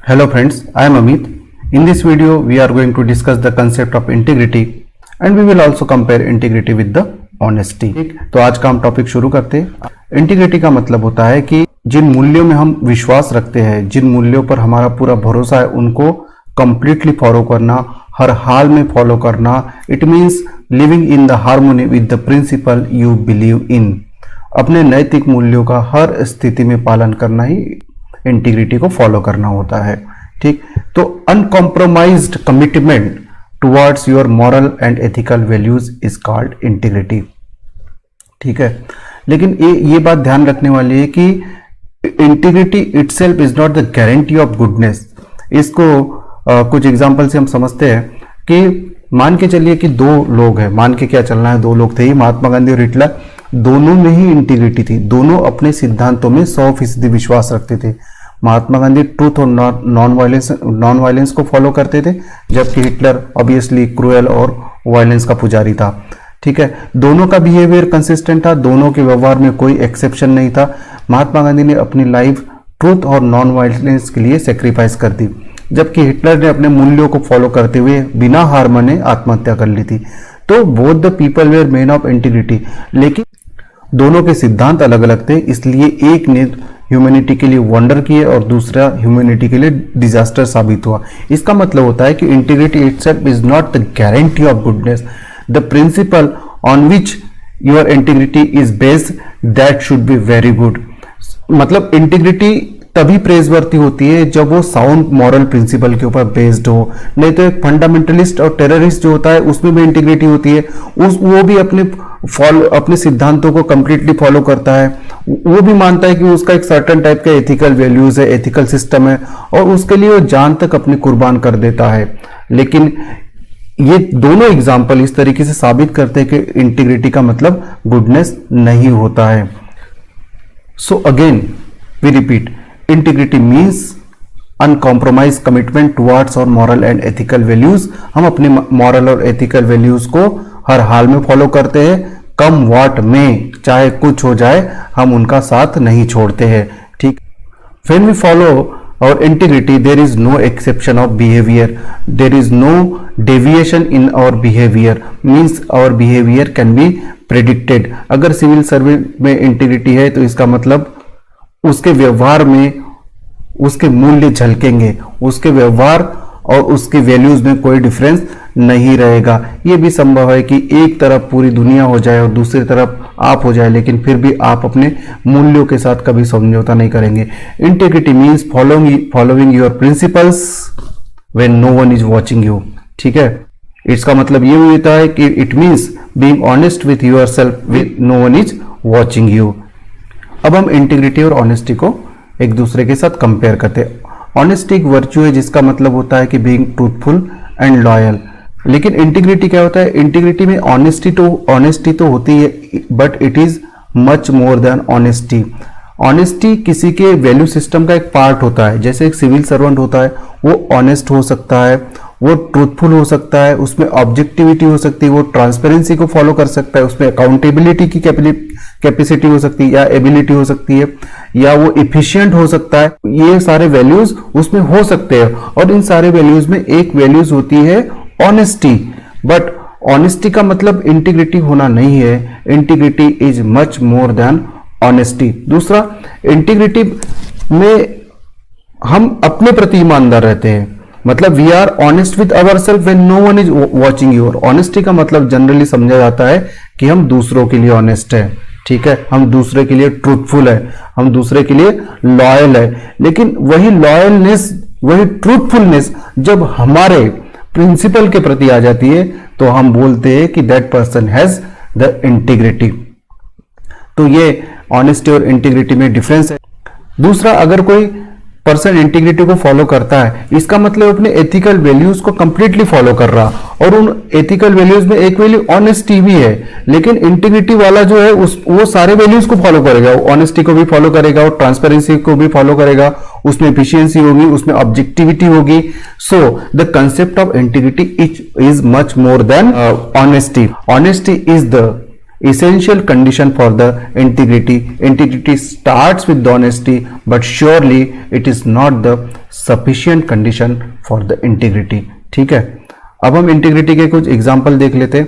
Hello friends, I am Amit. In this video, we are going to discuss the concept of integrity and we will also compare integrity with the honesty. ठीक, तो आज का हम topic शुरू करते हैं। Integrity का मतलब होता है कि जिन मूल्यों में हम विश्वास रखते हैं, जिन मूल्यों पर हमारा पूरा भरोसा है, उनको कंप्लीटली फॉलो करना, हर हाल में फॉलो करना। It means living in the harmony with the principle you believe in. अपने नैतिक मूल्यों का हर स्थिति में पालन करना ही इंटीग्रिटी को फॉलो करना होता है। ठीक, तो uncompromised commitment towards your moral and ethical values is called integrity. ठीक है, लेकिन ये बात ध्यान रखने वाली है कि integrity itself is not the guarantee of goodness. इसको कुछ एग्जांपल से हम समझते हैं कि मान के चलिए कि दो लोग हैं, मान के क्या चलना है, दो लोग थे ही, महात्मा गांधी और हिटलर। दोनों में ही इंटीग्रिटी थी, दोनों अपने सिद्धांतों में 100% विश्वास रखते थे। महात्मा गांधी ट्रूथ और नॉन वायलेंस को फॉलो करते थे, जबकि हिटलर ऑब्वियसली क्रूएल और वायलेंस का पुजारी था। ठीक है, दोनों का बिहेवियर कंसिस्टेंट था, दोनों के व्यवहार में कोई एक्सेप्शन नहीं था। महात्मा गांधी ने अपनी लाइफ ट्रूथ और नॉन वायलेंस के लिए सेक्रीफाइस कर दी, जबकि हिटलर ने अपने मूल्यों को फॉलो करते हुए बिना हार माने आत्महत्या कर ली थी। तो both the people were man of integrity, लेकिन दोनों के सिद्धांत अलग अलग थे, इसलिए एक ने ह्यूमैनिटी के लिए वंडर किए और दूसरा ह्यूमैनिटी के लिए डिजास्टर साबित हुआ। इसका मतलब होता है कि integrity itself is not the guarantee of goodness. The principal on which your integrity is based that should be very good. मतलब इंटीग्रिटी तभी प्रेजवर्ती होती है जब वो साउंड मॉरल प्रिंसिपल के ऊपर बेस्ड हो। नहीं तो एक फंडामेंटलिस्ट और टेररिस्ट जो होता है उसमें भी इंटीग्रिटी होती है, वो भी अपने सिद्धांतों को कंप्लीटली फॉलो करता है। वो भी मानता है कि उसका एक सर्टेन टाइप का एथिकल वैल्यूज है, एथिकल सिस्टम है, और उसके लिए वो जान तक अपनी कुर्बान कर देता है। लेकिन ये दोनों एग्जाम्पल इस तरीके से साबित करते हैं कि इंटीग्रिटी का मतलब गुडनेस नहीं होता है। So again we repeat, integrity means uncompromise commitment towards और मॉरल एंड एथिकल वैल्यूज। हम अपने मॉरल और एथिकल वैल्यूज को हर हाल में फॉलो करते हैं, कम व्हाट में, चाहे कुछ हो जाए, हम उनका साथ नहीं छोड़ते हैं। ठीक, when we follow our integrity there is no exception of behavior, there is no deviation in our behavior, means our behavior can be predicted। अगर सिविल सर्विस में इंटीग्रिटी है तो इसका मतलब उसके व्यवहार में उसके मूल्य झलकेंगे, उसके व्यवहार और उसके वैल्यूज में कोई डिफरेंस नहीं रहेगा। यह भी संभव है कि एक तरफ पूरी दुनिया हो जाए और दूसरी तरफ आप हो जाए, लेकिन फिर भी आप अपने मूल्यों के साथ कभी समझौता नहीं करेंगे। Integrity means following your principles when no one is watching you. ठीक है, इसका मतलब ये होता है कि it means being honest with yourself with no one is watching you. अब हम इंटीग्रिटी और ऑनेस्टी को एक दूसरे के साथ कंपेयर करते हैं। ऑनेस्टी एक वर्च्यू है जिसका मतलब होता है कि बीइंग ट्रूथफुल एंड लॉयल। लेकिन इंटीग्रिटी क्या होता है? इंटीग्रिटी में ऑनेस्टी तो होती है, but it is much more than honesty. Honesty किसी के वैल्यू सिस्टम का एक पार्ट होता है। जैसे एक सिविल सर्वेंट होता है, वो ऑनेस्ट हो सकता है, वो ट्रूथफुल हो सकता है, उसमें ऑब्जेक्टिविटी हो सकती है, वो ट्रांसपेरेंसी को फॉलो कर सकता है, उसमें अकाउंटेबिलिटी की कैपेसिटी हो सकती है या एबिलिटी हो सकती है, या वो इफिशिएंट हो सकता है। ये सारे वैल्यूज उसमें हो सकते हैं, और इन सारे वैल्यूज में एक वैल्यूज होती है ऑनेस्टी। बट ऑनेस्टी का मतलब इंटीग्रिटी होना नहीं है। Integrity is much more than honesty. दूसरा, इंटीग्रिटी में हम अपने प्रति ईमानदार रहते हैं, मतलब we are honest with our self when no one is watching you. Honesty का मतलब जनरली समझा जाता है कि हम दूसरों के लिए ऑनेस्ट है। ठीक है, हम दूसरे के लिए ट्रूथफुल है, हम दूसरे के लिए लॉयल है। लेकिन वही लॉयलनेस, वही ट्रूथफुलनेस जब हमारे प्रिंसिपल के प्रति आ जाती है तो हम बोलते हैं कि that person has the integrity. तो ये ऑनेस्टी और इंटीग्रिटी में डिफरेंस है। दूसरा, अगर कोई पर्सन इंटीग्रिटी को फॉलो करता है, इसका मतलब अपने एथिकल वैल्यूज को कंप्लीटली फॉलो कर रहा, और उन एथिकल वैल्यूज में एक वैल्यू ऑनेस्टी भी है। लेकिन इंटीग्रिटी वाला जो है वो सारे वैल्यूज को फॉलो करेगा, वो ऑनेस्टी को भी फॉलो करेगा, वो ट्रांसपेरेंसी को भी फॉलो करेगा, उसमें एफिशिएंसी होगी, उसमें ऑब्जेक्टिविटी होगी। So the concept of integrity is much more than honesty. Honesty is the essential condition for the integrity. Integrity starts with the honesty, but surely it is not the sufficient condition for the integrity. ठीक है, अब हम integrity के कुछ example देख लेते हैं।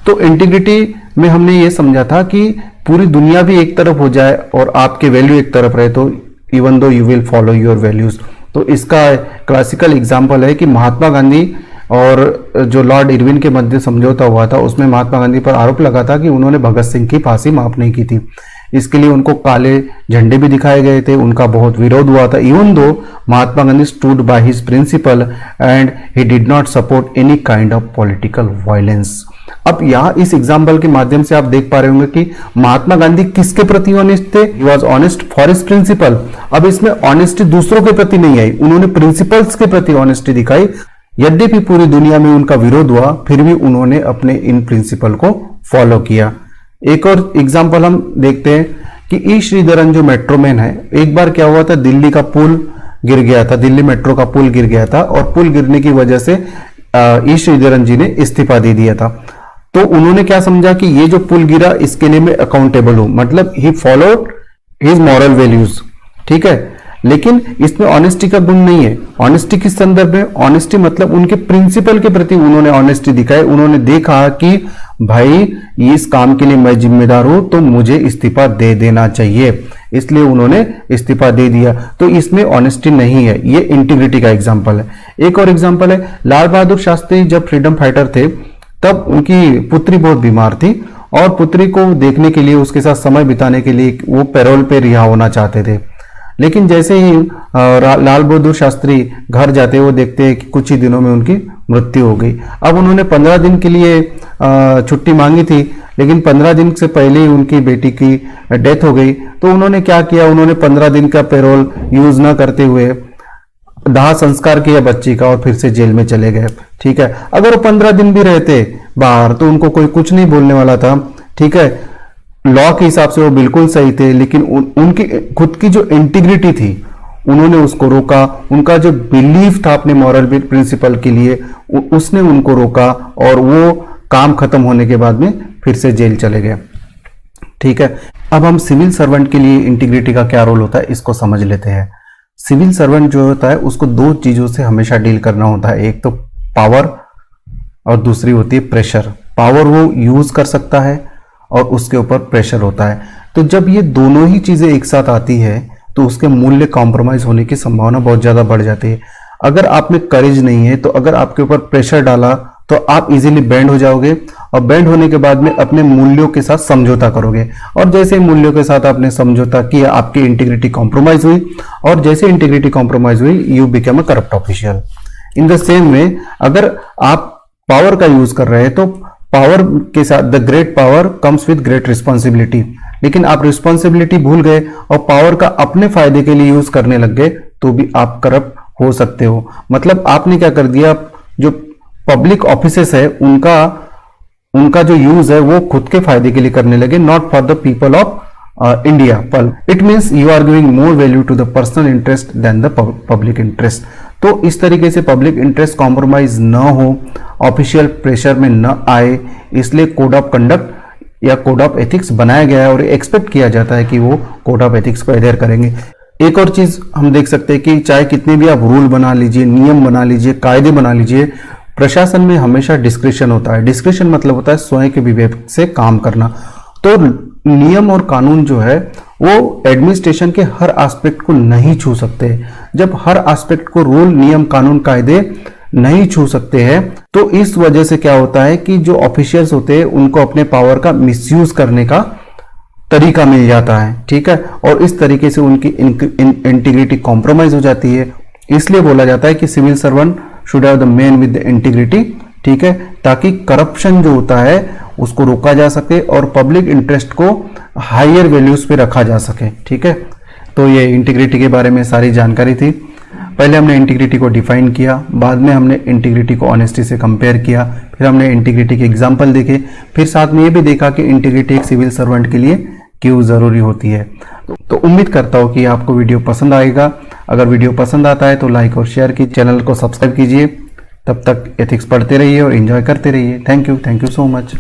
तो इंटीग्रिटी में हमने ये समझा था कि पूरी दुनिया भी एक तरफ हो जाए और आपके वैल्यू एक तरफ रहे, तो even though you will follow your values. तो इसका क्लासिकल एग्जाम्पल है कि महात्मा गांधी और जो लॉर्ड इरविन के मध्य समझौता हुआ था, उसमें महात्मा गांधी पर आरोप लगा था कि उन्होंने भगत सिंह की फांसी माफ नहीं की थी। इसके लिए उनको काले झंडे भी दिखाए गए थे, उनका बहुत विरोध हुआ था। Even though Mahatma Gandhi stood by his principle and he did not support any kind of political violence. अब यहाँ इस एग्जाम्पल के माध्यम से आप देख पा रहे होंगे कि महात्मा गांधी किसके प्रति ऑनेस्ट थे? He was honest for his principle. अब इसमें ऑनेस्टी दूसरों के प्रति नहीं आई, उन्होंने प्रिंसिपल्स के प्रति ऑनेस्टी दिखाई। यद्यपि पूरी दुनिया में उनका विरोध हुआ, फिर भी उन्होंने अपने इन प्रिंसिपल को फॉलो किया। एक और एग्जाम्पल हम देखते हैं कि ई श्रीधरन जो मेट्रोमैन है, एक बार क्या हुआ था, दिल्ली का पुल गिर गया था, दिल्ली मेट्रो का पुल गिर गया था और पुल गिरने की वजह से ई श्रीधरन जी ने इस्तीफा दे दिया था। तो उन्होंने क्या समझा कि ये जो पुल गिरा इसके लिए मैं अकाउंटेबल हूं, मतलब he followed his moral values. ठीक है, लेकिन इसमें ऑनेस्टी का गुण नहीं है। ऑनेस्टी किस संदर्भ में? ऑनेस्टी मतलब उनके प्रिंसिपल के प्रति उन्होंने ऑनेस्टी दिखाई। उन्होंने देखा कि भाई इस काम के लिए मैं जिम्मेदार हूं, तो मुझे इस्तीफा दे देना चाहिए, इसलिए उन्होंने इस्तीफा दे दिया। तो इसमें ऑनेस्टी नहीं है। ये इंटीग्रिटी का एग्जाम्पल है। एक और एग्जाम्पल है, लाल बहादुर शास्त्री जब फ्रीडम फाइटर थे, तब उनकी पुत्री बहुत बीमार थी और पुत्री को देखने के लिए, उसके साथ समय बिताने के लिए वो पैरोल पे रिहा होना चाहते थे। लेकिन जैसे ही लाल बहादुर शास्त्री घर जाते, वो देखते हैं कि कुछ ही दिनों में उनकी मृत्यु हो गई। अब उन्होंने 15 दिन के लिए छुट्टी मांगी थी, लेकिन 15 दिन से पहले ही उनकी बेटी की डेथ हो गई। तो उन्होंने क्या किया, उन्होंने 15 दिन का पैरोल यूज ना करते हुए दाह संस्कार किया बच्ची का और फिर से जेल में चले गए। ठीक है, अगर वो 15 दिन भी रहते बाहर तो उनको कोई कुछ नहीं बोलने वाला था। ठीक है, लॉ के हिसाब से वो बिल्कुल सही थे, लेकिन उनकी खुद की जो इंटीग्रिटी थी उन्होंने उसको रोका। उनका जो बिलीफ था अपने मॉरल प्रिंसिपल के लिए, उसने उनको रोका और वो काम खत्म होने के बाद में फिर से जेल चले गए। ठीक है, अब हम सिविल सर्वेंट के लिए इंटीग्रिटी का क्या रोल होता है इसको समझ लेते हैं। सिविल सर्वेंट जो होता है उसको दो चीजों से हमेशा डील करना होता है, एक तो पावर और दूसरी होती है प्रेशर। पावर वो यूज कर सकता है और उसके ऊपर प्रेशर होता है। तो जब ये दोनों ही चीजें एक साथ आती है तो उसके मूल्य कॉम्प्रोमाइज होने की संभावना बहुत ज्यादा बढ़ जाती है। अगर आप में करेज नहीं है, तो अगर आपके ऊपर प्रेशर डाला तो आप इजीली बैंड हो जाओगे और बैंड होने के बाद में अपने मूल्यों के साथ समझौता करोगे, और जैसे मूल्यों के साथ आपने समझौता किया आपकी इंटीग्रिटी कॉम्प्रोमाइज हुई, और जैसे इंटीग्रिटी कॉम्प्रोमाइज हुई you become a corrupt official. In the same way अगर आप पावर का यूज कर रहे हैं तो पावर के साथ the great power comes with great responsibility, लेकिन आप रिस्पॉन्सिबिलिटी भूल गए और पावर का अपने फायदे के लिए यूज करने लग गए तो भी आप करप्ट हो सकते हो। मतलब आपने क्या कर दिया, जो पब्लिक ऑफिसेस है उनका जो यूज है वो खुद के फायदे के लिए करने लगे, not for the people of India. It means you are giving more value to the personal interest than the public interest. तो इस तरीके से पब्लिक इंटरेस्ट कॉम्प्रोमाइज न हो, ऑफिशियल प्रेशर में न आए, इसलिए कोड ऑफ कंडक्ट या कोड ऑफ एथिक्स बनाया गया है और एक्सपेक्ट किया जाता है कि वो कोड ऑफ एथिक्स को अडेयर करेंगे। एक और चीज हम देख सकते हैं कि चाहे कितने भी आप रूल बना लीजिए, नियम बना लीजिए, कायदे बना लीजिए, प्रशासन में हमेशा डिस्क्रिशन होता है। डिस्क्रिशन मतलब होता है स्वयं के विवेक से काम करना। तो नियम और कानून जो है वो एडमिनिस्ट्रेशन के हर एस्पेक्ट को नहीं छू सकते। जब हर एस्पेक्ट को रूल, नियम, कानून, कायदे नहीं छू सकते हैं तो इस वजह से क्या होता है कि जो ऑफिशियल्स होते हैं उनको अपने पावर का मिसयूज करने का तरीका मिल जाता है। ठीक है, और इस तरीके से उनकी इंटीग्रिटी कॉम्प्रोमाइज हो जाती है। इसलिए बोला जाता है कि civil servant should have the man with the integrity. ठीक है, ताकि करप्शन जो होता है उसको रोका जा सके और पब्लिक इंटरेस्ट को हायर वैल्यूज पे रखा जा सके। ठीक है, तो ये इंटीग्रिटी के बारे में सारी जानकारी थी। पहले हमने इंटीग्रिटी को डिफाइन किया, बाद में हमने इंटीग्रिटी को ऑनेस्टी से कंपेयर किया, फिर हमने इंटीग्रिटी के एग्जाम्पल देखे, फिर साथ में ये भी देखा कि इंटीग्रिटी एक सिविल सर्वेंट के लिए क्यों जरूरी होती है। तो उम्मीद करता हूँ कि आपको वीडियो पसंद आएगा। अगर वीडियो पसंद आता है तो लाइक और शेयर कीजिए, चैनल को सब्सक्राइब कीजिए। तब तक एथिक्स पढ़ते रहिए और एंजॉय करते रहिए। Thank you so much.